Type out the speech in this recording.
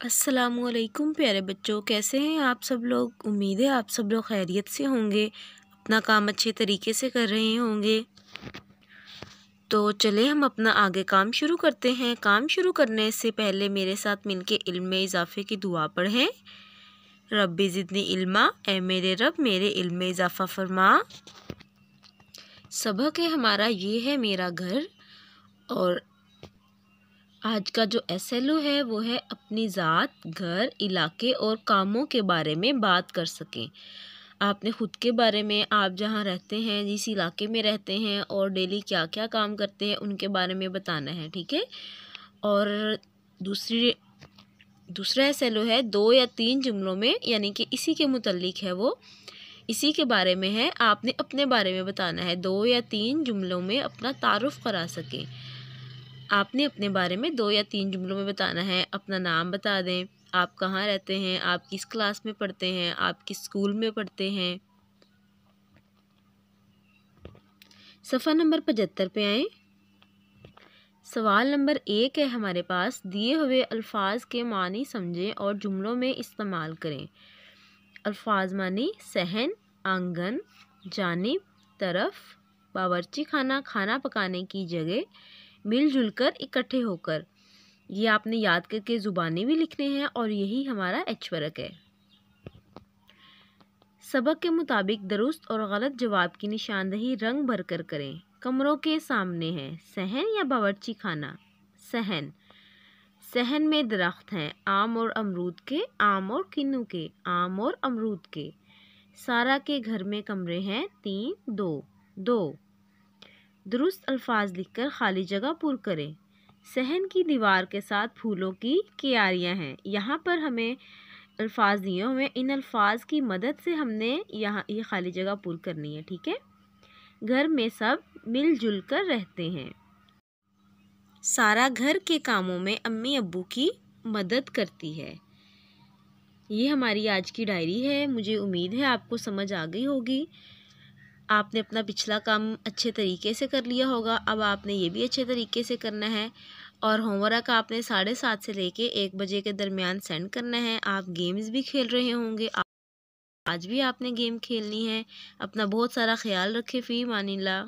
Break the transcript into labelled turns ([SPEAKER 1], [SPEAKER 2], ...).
[SPEAKER 1] السلام علیکم پیارے بچوں، کیسے ہیں آپ سب لوگ؟ امید ہے آپ سب لوگ خیریت سے ہوں گے، اپنا کام اچھے طریقے سے کر رہے ہوں گے۔ تو چلے ہم اپنا آگے کام شروع کرتے ہیں۔ کام شروع کرنے سے پہلے میرے ساتھ مل کے علم میں اضافے کی دعا پڑھیں۔ رب زدنی علما، اے میرے رب میرے علم میں اضافہ فرما۔ سبق ہے ہمارا یہ ہے میرا گھر، اور آج کا جو SLO ہے وہ ہے اپنی ذات، گھر، علاقے اور کاموں کے بارے میں بات کر سکیں۔ آپ نے خود کے بارے میں، آپ جہاں رہتے ہیں، جس علاقے میں رہتے ہیں اور ڈیلی کیا کیا کام کرتے ہیں ان کے بارے میں بتانا ہے، ٹھیک ہے؟ اور دوسرا SLO ہے 2 یا 3 جملوں میں، یعنی کہ اسی کے متعلق ہے، وہ اسی کے بارے میں ہے، آپ نے اپنے بارے میں بتانا ہے۔ 2 یا 3 جملوں میں اپنا تعارف کرا سکیں۔ آپ نے اپنے بارے میں 2 یا 3 جملوں میں بتانا ہے۔ اپنا نام بتا دیں، آپ کہاں رہتے ہیں، آپ کس کلاس میں پڑھتے ہیں، آپ کس اسکول میں پڑھتے ہیں۔ صفحہ نمبر 75 پہ آئیں۔ سوال نمبر 1 ہے ہمارے پاس، دیے ہوئے الفاظ کے معنی سمجھیں اور جملوں میں استعمال کریں۔ الفاظ معنی: صحن، آنگن، جانب، طرف، باورچی خانہ، کھانا پکانے کی جگہ، مل جل کر، اکٹھے ہو کر۔ یہ آپ نے یاد کر کے زبانی بھی لکھنے ہیں اور یہی ہمارا H ورک ہے۔ سبق کے مطابق درست اور غلط جواب کی نشاندہی رنگ بھر کر کریں۔ کمروں کے سامنے ہے، صحن یا باورچی خانہ؟ صحن۔ صحن میں درخت ہیں، آم اور امرود کے، آم اور کنو کے، آم اور امرود کے۔ سارا کے گھر میں کمرے ہیں 3، 2۔ درست الفاظ لکھ کر خالی جگہ پر کریں۔ صحن کی دیوار کے ساتھ پھولوں کی کیاریاں ہیں۔ یہاں پر ہمیں الفاظ دیے ہوئے، ان الفاظ کی مدد سے ہم نے یہاں یہ خالی جگہ پر کرنی ہے، ٹھیک ہے؟ گھر میں سب مل جل کر رہتے ہیں۔ سارا گھر کے کاموں میں امی ابو کی مدد کرتی ہے۔ یہ ہماری آج کی ڈائری ہے۔ مجھے امید ہے آپ کو سمجھ آ گئی ہوگی۔ آپ نے اپنا پچھلا کام اچھے طریقے سے کر لیا ہوگا، اب آپ نے یہ بھی اچھے طریقے سے کرنا ہے، اور ہوم ورک آپ نے 7:30 سے لے کے 1 بجے کے درمیان سینڈ کرنا ہے۔ آپ گیمز بھی کھیل رہے ہوں گے، آج بھی آپ نے گیم کھیلنی ہے۔ اپنا بہت سارا خیال رکھے، فی امان اللہ۔